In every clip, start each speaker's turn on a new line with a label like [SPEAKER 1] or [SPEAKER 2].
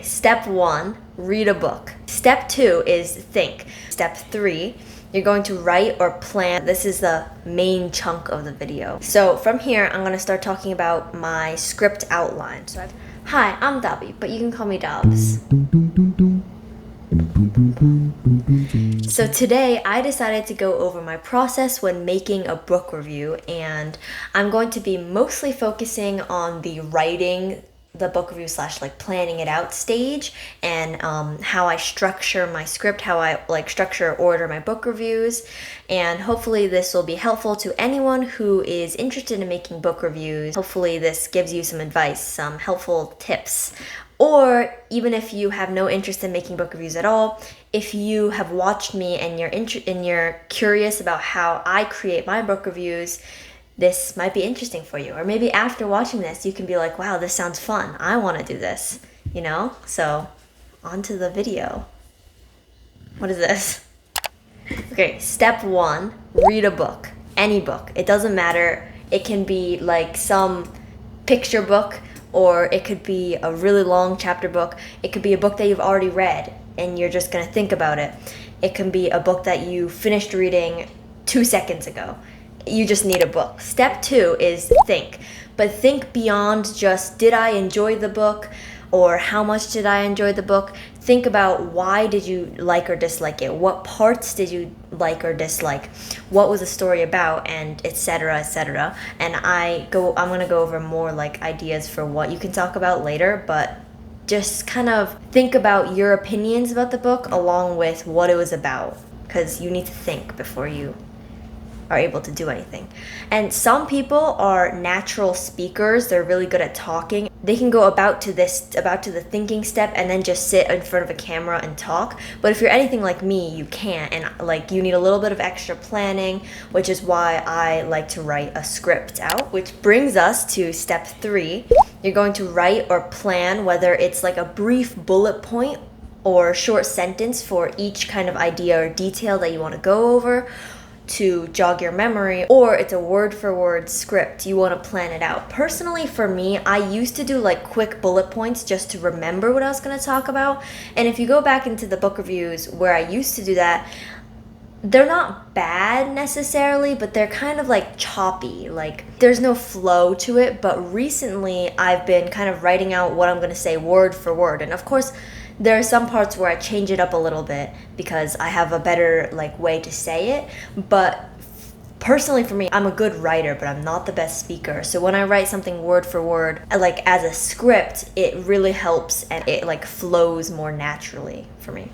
[SPEAKER 1] Step 1, read a book. Step 2 is think. Step 3, you're going to write or plan. This is the main chunk of the video. So from here, I'm going to start talking about my script outline. Hi, I'm Dabby, but you can call me Dabz. So today I decided to go over my process when making a book review, and I'm going to be mostly focusing on the writing the book review / like planning it out stage, and how I structure my script, how I like structure or order my book reviews. And hopefully this will be helpful to anyone who is interested in making book reviews. Hopefully this gives you some advice, some helpful tips. Or even if you have no interest in making book reviews at all, if you have watched me and you're curious about how I create my book reviews, this might be interesting for you. Or maybe after watching this, you can be like, wow, this sounds fun. I want to do this, you know? So, on to the video. What is this? Okay, step 1, read a book. Any book. It doesn't matter. It can be like some picture book, or it could be a really long chapter book. It could be a book that you've already read and you're just going to think about it. It can be a book that you finished reading 2 seconds ago. You just need a book. Step 2 is think. But think beyond just, did I enjoy the book, or how much did I enjoy the book? Think about, why did you like or dislike it? What parts did you like or dislike? What was the story about? And etc., etc. And I'm going to go over more like ideas for what you can talk about later, but just kind of think about your opinions about the book along with what it was about, because you need to think before you are able to do anything. And some people are natural speakers. They're really good at talking. They can go about to the thinking step and then just sit in front of a camera and talk. But if you're anything like me, you can't, and like you need a little bit of extra planning, which is why I like to write a script out. Which brings us to step 3. You're going to write or plan, whether it's like a brief bullet point or short sentence for each kind of idea or detail that you want to go over, to jog your memory, or it's a word-for-word script. You want to plan it out. Personally, for me, I used to do like quick bullet points just to remember what I was going to talk about. And if you go back into the book reviews where I used to do that, they're not bad necessarily, but they're kind of like choppy. Like there's no flow to it. But recently, I've been kind of writing out what I'm going to say word for word. And of course, there are some parts where I change it up a little bit because I have a better like way to say it. But personally for me, I'm a good writer, but I'm not the best speaker. So when I write something word for word, like as a script, it really helps and it like flows more naturally for me.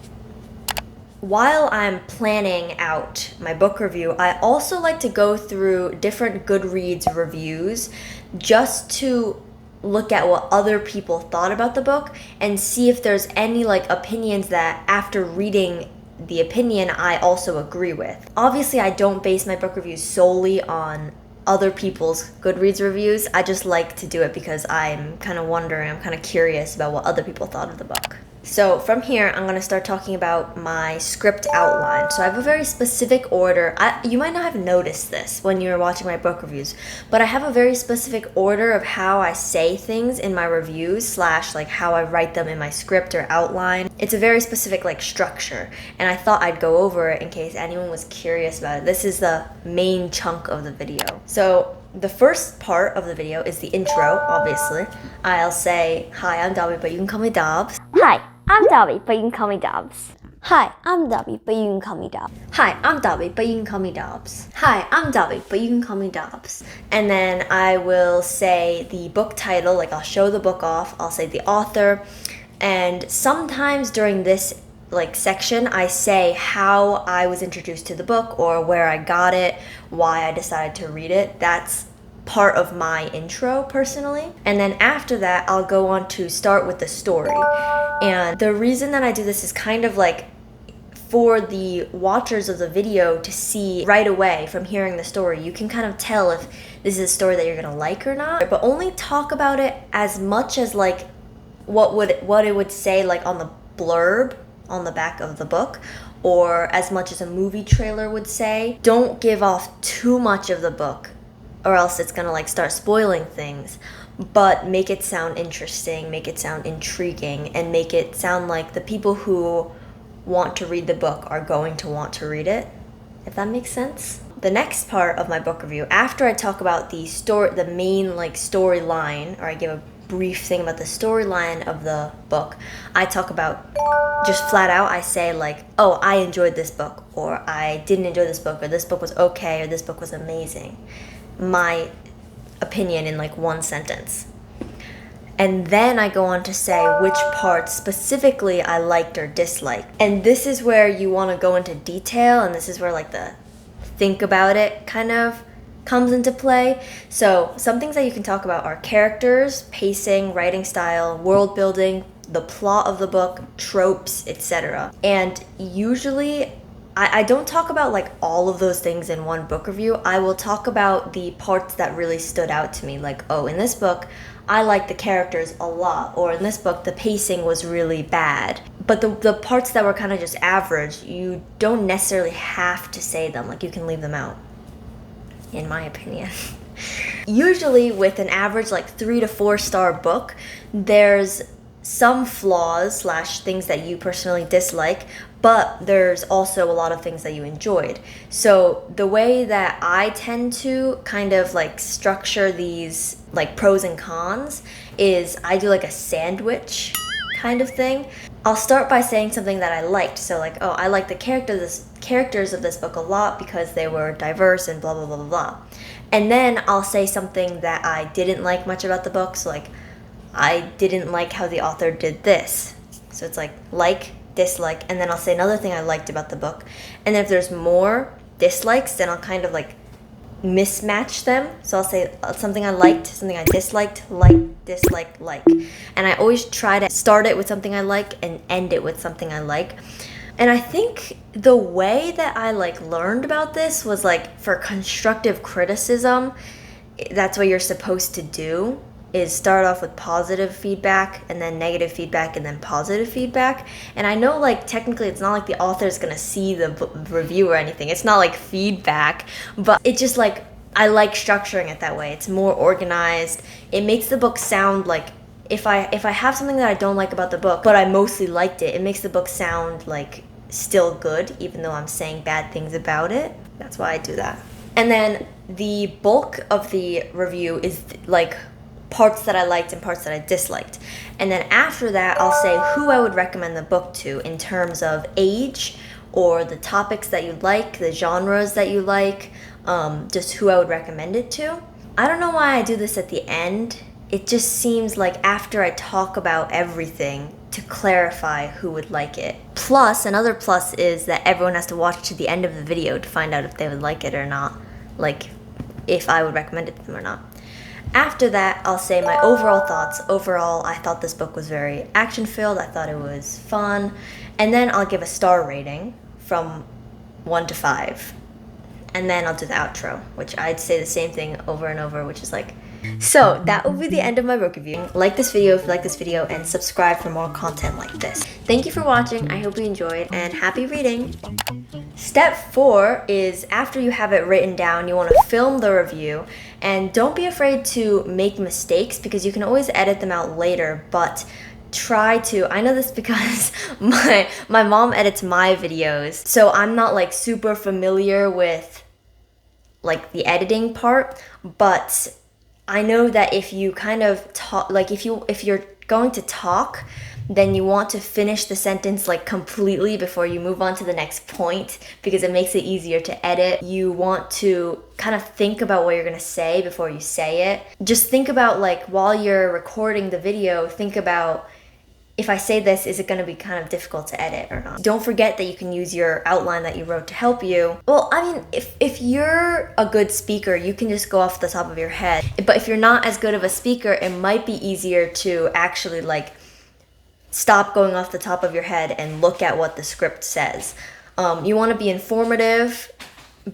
[SPEAKER 1] While I'm planning out my book review, I also like to go through different Goodreads reviews just to look at what other people thought about the book and see if there's any like opinions that after reading the opinion I also agree with. Obviously, I don't base my book reviews solely on other people's Goodreads reviews. I just like to do it because I'm kind of curious about what other people thought of the book. So from here, I'm going to start talking about my script outline. So I have a very specific order. You might not have noticed this when you're watching my book reviews, but I have a very specific order of how I say things in my reviews / like how I write them in my script or outline. It's a very specific like structure, and I thought I'd go over it in case anyone was curious about it. This is the main chunk of the video. So the first part of the video is the intro, obviously. I'll say, hi, I'm Dabby, but you can call me Dabz.
[SPEAKER 2] Hi, I'm Dabby, but you can call me Dabz. Hi, I'm Dabby, but you can call me Dabz.
[SPEAKER 1] Hi, I'm Dabby, but you can call me Dabz. Hi, I'm Dabby, but you can call me Dabz. And then I will say the book title, like I'll show the book off, I'll say the author, and sometimes during this like section, I say how I was introduced to the book or where I got it, why I decided to read it. That's part of my intro personally. And then after that, I'll go on to start with the story. And the reason that I do this is kind of like for the watchers of the video to see right away from hearing the story. You can kind of tell if this is a story that you're gonna like or not, but only talk about it as much as like what it would say like on the blurb on the back of the book, or as much as a movie trailer would say. Don't give off too much of the book, or else it's gonna like start spoiling things. but make it sound interesting, make it sound intriguing, and make it sound like the people who want to read the book are going to want to read it, if that makes sense. The next part of my book review, after I talk about the main like storyline, or I give a brief thing about the storyline of the book, I talk about just flat out, I say like, oh, I enjoyed this book, or I didn't enjoy this book, or this book was okay, or this book was amazing. My opinion in like one sentence. And then I go on to say which parts specifically I liked or disliked. And this is where you want to go into detail, and this is where like the think about it kind of comes into play. So some things that you can talk about are characters, pacing, writing style, world building, the plot of the book, tropes, etc. And usually I don't talk about like all of those things in one book review. I will talk about the parts that really stood out to me, like, oh, in this book I like the characters a lot, or in this book the pacing was really bad. But the parts that were kind of just average, you don't necessarily have to say them, like you can leave them out, in my opinion. Usually with an average like 3 to 4 star book, there's some flaws / things that you personally dislike, but there's also a lot of things that you enjoyed. So the way that I tend to kind of like structure these like pros and cons is I do like a sandwich kind of thing. I'll start by saying something that I liked. So like, oh, I like the characters of this book a lot because they were diverse and blah, blah, blah, blah, blah. And then I'll say something that I didn't like much about the book. So like, I didn't like how the author did this. So it's like, dislike, and then I'll say another thing I liked about the book. And then if there's more dislikes, then I'll kind of like mismatch them. So I'll say something I liked, something I disliked, like, dislike, like. And I always try to start it with something I like and end it with something I like. And I think the way that I like learned about this was like for constructive criticism, that's what you're supposed to do, is start off with positive feedback and then negative feedback and then positive feedback. And I know like technically it's not like the author's gonna see the review or anything. It's not like feedback, but it just like, I like structuring it that way. It's more organized. It makes the book sound like, if I have something that I don't like about the book, but I mostly liked it, it makes the book sound like still good, even though I'm saying bad things about it. That's why I do that. And then the bulk of the review is like parts that I liked and parts that I disliked. And then after that, I'll say who I would recommend the book to in terms of age or the topics that you like, the genres that you like, just who I would recommend it to. I don't know why I do this at the end. It just seems like after I talk about everything to clarify who would like it. Plus, another plus is that everyone has to watch to the end of the video to find out if they would like it or not, like if I would recommend it to them or not. After that, I'll say my overall thoughts. Overall, I thought this book was very action-filled. I thought it was fun. And then I'll give a star rating from 1 to 5. And then I'll do the outro, which I'd say the same thing over and over, which is like, so that will be the end of my book review. Like this video if you like this video, and subscribe for more content like this. Thank you for watching. I hope you enjoyed, and happy reading. Step 4 is after you have it written down, you want to film the review, and don't be afraid to make mistakes because you can always edit them out later, but try to, I know this because my mom edits my videos, so I'm not like super familiar with like the editing part, but I know that if you kind of talk, like if you're going to talk, then you want to finish the sentence like completely before you move on to the next point because it makes it easier to edit. You want to kind of think about what you're going to say before you say it. Just think about like while you're recording the video, think about, if I say this, is it going to be kind of difficult to edit or not? Don't forget that you can use your outline that you wrote to help you. Well, I mean, if you're a good speaker, you can just go off the top of your head. But if you're not as good of a speaker, it might be easier to actually like stop going off the top of your head and look at what the script says. You want to be informative,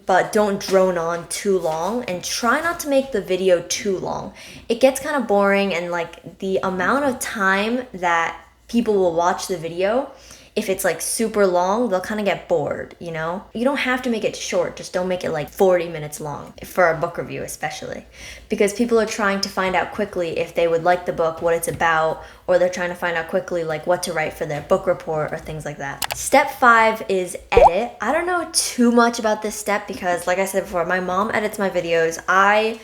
[SPEAKER 1] but don't drone on too long, and try not to make the video too long. It gets kind of boring, and like the amount of time that people will watch the video if it's like super long, they'll kind of get bored, you know? You don't have to make it short, just don't make it like 40 minutes long for a book review especially. Because people are trying to find out quickly if they would like the book, what it's about, or they're trying to find out quickly like what to write for their book report or things like that. Step 5 is edit. I don't know too much about this step because like I said before, my mom edits my videos. I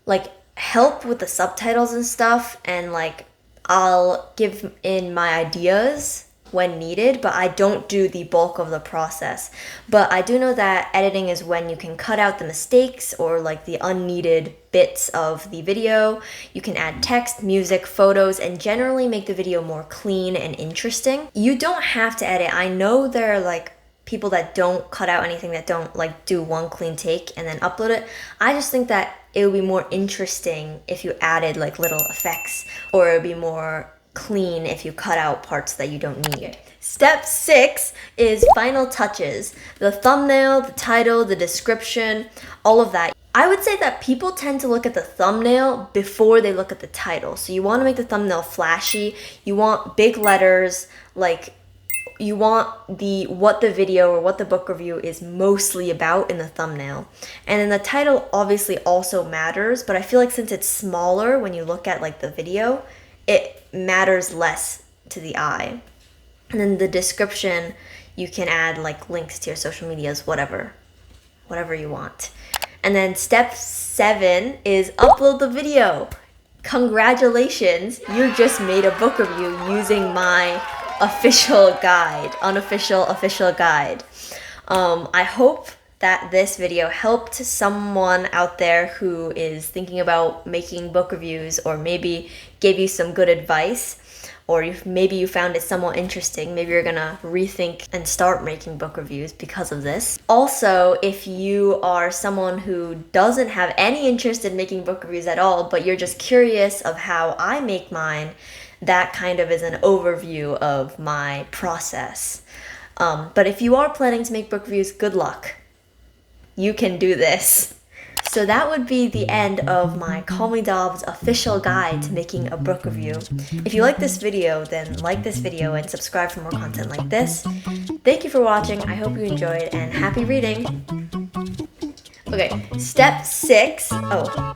[SPEAKER 1] like help with the subtitles and stuff, and like I'll give in my ideas when needed, but I don't do the bulk of the process. But I do know that editing is when you can cut out the mistakes or like the unneeded bits of the video. You can add text, music, photos, and generally make the video more clean and interesting. You don't have to edit. I know there are like people that don't cut out anything, that don't like do one clean take and then upload it. I just think that it would be more interesting if you added like little effects, or it would be more clean if you cut out parts that you don't need. Step 6 is final touches. The thumbnail, the title, the description, all of that. I would say that people tend to look at the thumbnail before they look at the title. So you want to make the thumbnail flashy. You want big letters, like you want what the video or what the book review is mostly about in the thumbnail. And then the title obviously also matters, but I feel like since it's smaller when you look at like the video, it matters less to the eye. And then the description, you can add like links to your social medias, whatever you want. And then step 7 is upload the video. Congratulations, you just made a book review using my official guide, unofficial official guide. I hope that this video helped someone out there who is thinking about making book reviews, or maybe gave you some good advice, or maybe you found it somewhat interesting. Maybe you're gonna rethink and start making book reviews because of this. Also, if you are someone who doesn't have any interest in making book reviews at all, but you're just curious of how I make mine, that kind of is an overview of my process. But if you are planning to make book reviews, good luck. You can do this. So that would be the end of my Call Me Dabz official guide to making a book review. If you like this video, then like this video and subscribe for more content like this. Thank you for watching. I hope you enjoyed, and happy reading. Okay, step 6. Oh.